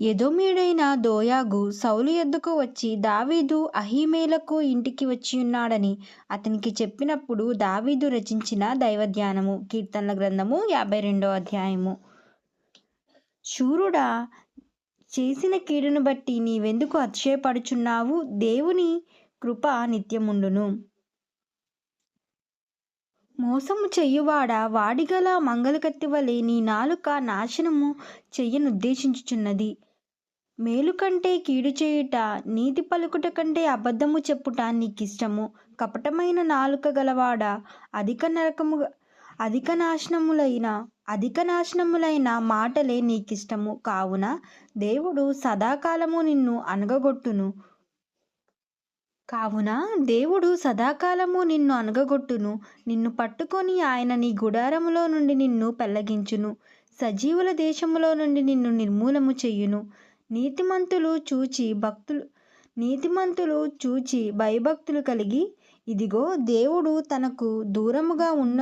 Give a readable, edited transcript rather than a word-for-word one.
ఎదోమీయుడైన దోయాగు సౌలు యొద్దకు వచ్చి దావీదు అహీమెలెకు ఇంటికి వచ్చియున్నాడని అతనికి చెప్పినప్పుడు దావీదు రచించిన దైవధ్యానము. కీర్తనల గ్రంథము 52వ అధ్యాయము. శూరుడా, చేసిన కీడును బట్టి నీవెందుకు అతిశయపడుచున్నావు? దేవుని కృప నిత్యముండును. మోసము చెయ్యువాడా, వాడిగల మంగళకత్తివలె నీ నాలుక నాశనము చెయ్యనుద్దేశించుచున్నది. మేలు కంటే కీడు చేయుట, నీతి పలుకుట కంటే అబద్ధము చెప్పుట నీకిష్టము. కపటమైన నాలుక గలవాడా, అధిక నాశనములైన మాటలే నీకిష్టము. కావున దేవుడు సదాకాలము నిన్ను అనగగొట్టును. నిన్ను పట్టుకొని ఆయన నీ గుడారములో నుండి నిన్ను పెళ్లగించును. సజీవుల దేశములో నుండి నిన్ను నిర్మూలము చెయ్యును. నీతిమంతులు చూచి భయభక్తులు కలిగి, ఇదిగో దేవుడు తనకు దూరముగా ఉన్న